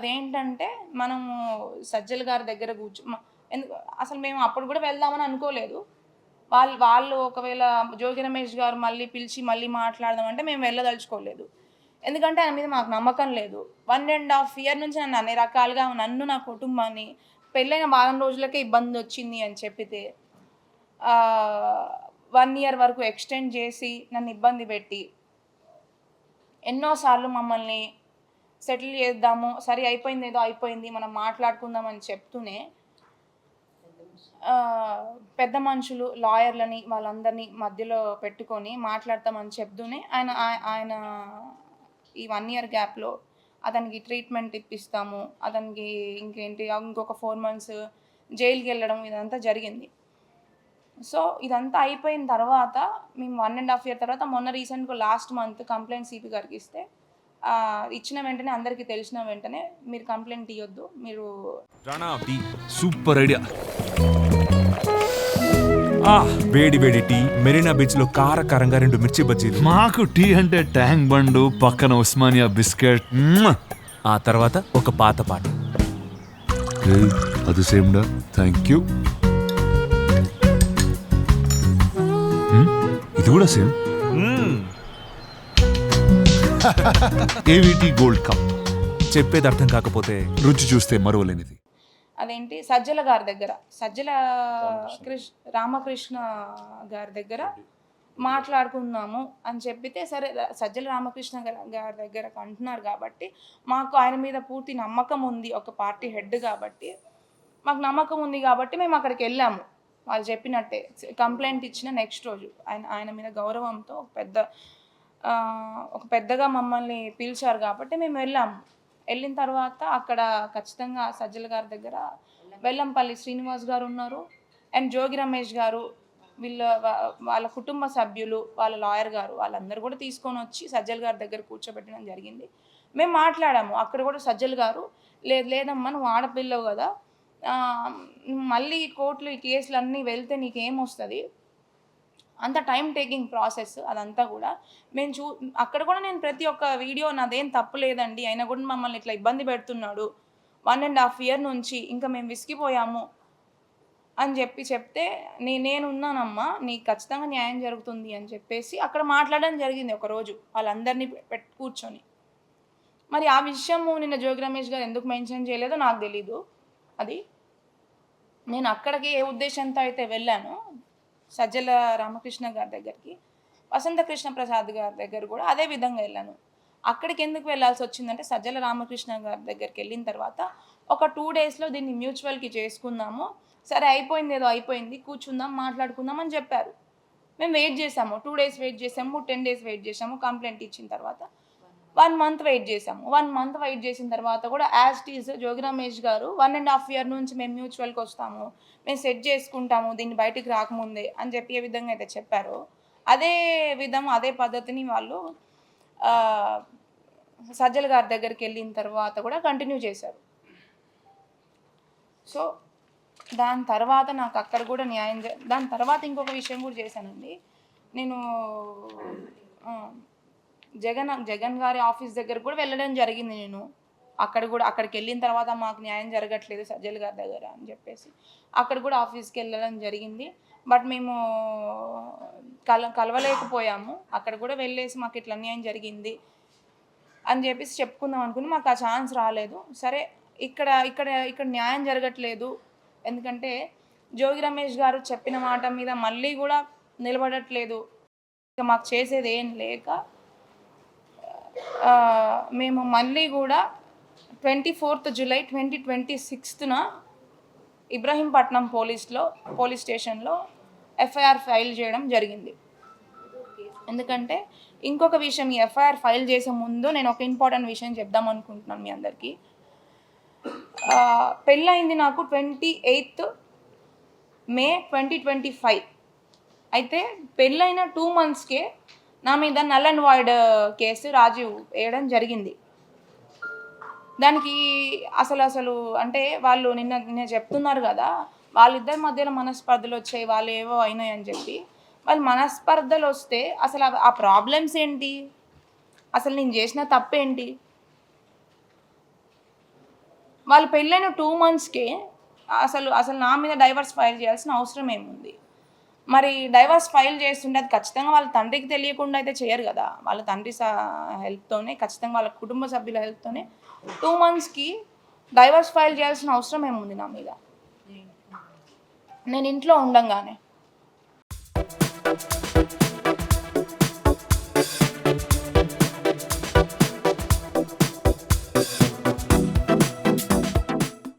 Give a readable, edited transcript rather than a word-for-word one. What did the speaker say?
అదేంటంటే మనము సజ్జల గారి దగ్గర ఎందుకు అసలు మేము అప్పుడు కూడా వెళ్దామని అనుకోలేదు. వాళ్ళు ఒకవేళ జోగి రమేష్ గారు మళ్ళీ పిలిచి మళ్ళీ మాట్లాడదాం అంటే మేము వెళ్ళదలుచుకోలేదు. ఎందుకంటే ఆయన మీద మాకు నమ్మకం లేదు. 1 ½ ఇయర్ నుంచి నన్ను అన్ని రకాలుగా నా కుటుంబాన్ని పెళ్ళైన వారం రోజులకే ఇబ్బందొచ్చింది అని చెప్పితే 1 ఇయర్ వరకు ఎక్స్‌టెండ్ చేసి నన్ను ఇబ్బంది పెట్టి ఎన్నో సార్లు మమ్మల్ని సెటిల్ చేద్దాము. సరే అయిపోయిందేదో అయిపోయింది. మనం మాట్లాడుకుందాం అని చెప్తూనే పెద్ద మనుషులు లాయర్‌లని వాళ్ళందరినీ మధ్యలో పెట్టుకొని మాట్లాడతామని చెప్తూనే ఆయన ఈ 1 ఇయర్ గ్యాప్‌లో అతనికి ట్రీట్మెంట్ ఇప్పిస్తాము. అతనికి ఇంకొక 4 మంత్స్ జైలుకెళ్ళడం ఇదంతా జరిగింది. సో, ఇదంతా అయిపోయిన తర్వాత మేము 1 ½ ఇయర్ తర్వాత మొన్న రీసెంట్‌గా లాస్ట్ మంత్ కంప్లెయింట్ సిపి గారికి ఇస్తే ఇచ్చిన వెంటనే అందరికీ తెలిసిన వెంటనే మీరు కంప్లెయింట్ ఇయ్యొద్దు. మీరు రాణా టీ సూపర్ ఐడియా. వేడి వేడి టీ, మెరీనా బీచ్ లో కారకారంగా 2 మిర్చి బజ్జీలు. మాకు టీ అంటే ట్యాంక్ బండు, పక్కన ఉస్మానియా బిస్కెట్. ఆ తర్వాత ఒక పాత పాట. అది సేమ్డా, థ్యాంక్ యూ. ఇది కూడా సేమ్. ఏవిటి gold cup. చెప్పేది అర్థం కాకపోతే రుచి చూస్తే మరువలేనిది. అదేంటి సజ్జల గారి దగ్గర రామకృష్ణ గారి దగ్గర మాట్లాడుకుందాము అని చెప్పితే సరే సజ్జల రామకృష్ణ గారి దగ్గర అంటున్నారు కాబట్టి మాకు ఆయన మీద పూర్తి నమ్మకం ఉంది. ఒక పార్టీ హెడ్ కాబట్టి మాకు నమ్మకం ఉంది కాబట్టి మేము అక్కడికి వెళ్ళాము. వాళ్ళు చెప్పినట్టే కంప్లైంట్ ఇచ్చిన నెక్స్ట్ రోజు ఆయన మీద గౌరవంతో ఒక పెద్దగా మమ్మల్ని పిలిచారు కాబట్టి మేము వెళ్ళాము. వెళ్ళిన తర్వాత అక్కడ ఖచ్చితంగా సజ్జల గారి దగ్గర వెల్లంపల్లి శ్రీనివాస్ గారు ఉన్నారు అండ్ జోగి రమేష్ గారు, వాళ్ళ కుటుంబ సభ్యులు, వాళ్ళ లాయర్ గారు వాళ్ళందరూ కూడా తీసుకొని వచ్చి సజ్జల గారి దగ్గర కూర్చోబెట్టడం జరిగింది. మేము మాట్లాడాము. అక్కడ కూడా సజ్జల గారు లేదమ్మా నువ్వు ఆడపిల్లవు కదా, మళ్ళీ కోర్టులు ఈ కేసులు అన్నీ వెళ్తే నీకేమొస్తుంది, అంత టైం టేకింగ్ ప్రాసెస్ అదంతా కూడా మేము అక్కడ కూడా నేను ప్రతి ఒక్క వీడియో నాదేం తప్పు లేదండి, అయినా కూడా మమ్మల్ని ఇట్లా ఇబ్బంది పెడుతున్నాడు 1 ½ ఇయర్ నుంచి, ఇంకా మేము విసిగిపోయాము అని చెప్తే నేనున్నానమ్మా, నీకు ఖచ్చితంగా న్యాయం జరుగుతుంది అని చెప్పేసి అక్కడ మాట్లాడడం జరిగింది ఒకరోజు వాళ్ళందరినీ కూర్చొని. మరి ఆ విషయము నిన్న జోగి రమేష్ గారు ఎందుకు మెన్షన్ చేయలేదో నాకు తెలీదు. అది నేను అక్కడికి ఏ ఉద్దేశంతో అయితే వెళ్ళానో సజ్జల రామకృష్ణ గారి దగ్గరికి, వసంత కృష్ణ ప్రసాద్ గారి దగ్గర కూడా అదే విధంగా వెళ్ళాను. అక్కడికి ఎందుకు వెళ్ళాల్సి వచ్చిందంటే సజ్జల రామకృష్ణ గారి దగ్గరికి వెళ్ళిన తర్వాత ఒక 2 డేస్లో దీన్ని మ్యూచువల్కి చేసుకుందాము, సరే అయిపోయింది ఏదో అయిపోయింది, కూర్చుందాం మాట్లాడుకుందాం అని చెప్పారు. మేము వెయిట్ చేసాము, 2 డేస్ వెయిట్ చేసాము, 10 డేస్ వెయిట్ చేసాము. కంప్లైంట్ ఇచ్చిన తర్వాత 1 మంత్ వెయిట్ చేసాము. 1 మంత్ వెయిట్ చేసిన తర్వాత కూడా as it is Jogi Ramesh గారు 1 ½ ఇయర్ నుంచి మేము మ్యూచువల్కి వస్తాము, మేము సెట్ చేసుకుంటాము దీన్ని బయటికి రాకముందే అని చెప్పి ఏ విధంగా అయితే చెప్పారో అదే పద్ధతిని వాళ్ళు సజ్జల గారి దగ్గరికి వెళ్ళిన తర్వాత కూడా కంటిన్యూ చేశారు. సో దాని తర్వాత నాకు అక్కడ కూడా దాని తర్వాత ఇంకొక విషయం కూడా చేశానండి. నేను జగన్ గారి ఆఫీస్ దగ్గర కూడా వెళ్ళడం జరిగింది. నేను అక్కడికి వెళ్ళిన తర్వాత మాకు న్యాయం జరగట్లేదు సజ్జల గారి దగ్గర అని చెప్పేసి అక్కడ కూడా ఆఫీస్కి వెళ్ళడం జరిగింది. బట్ మేము కలవలేకపోయాము. అక్కడ కూడా వెళ్ళేసి మాకు ఇట్లా అన్యాయం జరిగింది అని చెప్పేసి చెప్పుకుందాం అనుకుని మాకు ఆ ఛాన్స్ రాలేదు. సరే ఇక్కడ న్యాయం జరగట్లేదు, ఎందుకంటే జోగి రమేష్ గారు చెప్పిన మాట మీద మళ్ళీ కూడా నిలబడట్లేదు, ఇక మాకు చేసేది ఏం లేక మేము మళ్ళీ కూడా 24th జూలై 2026న ఇబ్రహీంపట్నం పోలీస్ స్టేషన్లో ఎఫ్ఐఆర్ ఫైల్ చేయడం జరిగింది. ఎందుకంటే ఇంకొక విషయం, ఈ ఎఫ్ఐఆర్ ఫైల్ చేసే ముందు నేను ఒక ఇంపార్టెంట్ విషయం చెప్దాం అనుకుంటున్నాను మీ అందరికీ. పెళ్ళయింది నాకు 28th మే 2025. అయితే పెళ్ళైన 2 monthsకే నా మీద null and void case Rajiv వేయడం జరిగింది. దానికి అసలు అంటే వాళ్ళు నిన్న చెప్తున్నారు కదా, వాళ్ళిద్దరి మధ్యలో మనస్పర్ధలు వచ్చాయి, వాళ్ళు ఏవో అయినాయి అని చెప్పి. వాళ్ళు మనస్పర్ధలు వస్తే అసలు ఆ ప్రాబ్లమ్స్ ఏంటి, అసలు నేను చేసిన తప్పేంటి? వాళ్ళు పెళ్ళైన 2 monthsకే అసలు అసలు నా మీద డైవర్స్ ఫైల్ చేయాల్సిన అవసరం ఏముంది? మరి డైవర్స్ ఫైల్ చేస్తుంటే అది ఖచ్చితంగా వాళ్ళ తండ్రికి తెలియకుండా అయితే చేయరు కదా! వాళ్ళ తండ్రి హెల్ప్‌తోనే ఖచ్చితంగా వాళ్ళ కుటుంబ సభ్యుల హెల్ప్‌తోనే 2 monthsకి డైవర్స్ ఫైల్ చేయాల్సిన అవసరం ఏముంది నా మీద? నేను ఇంట్లో ఉండంగానే.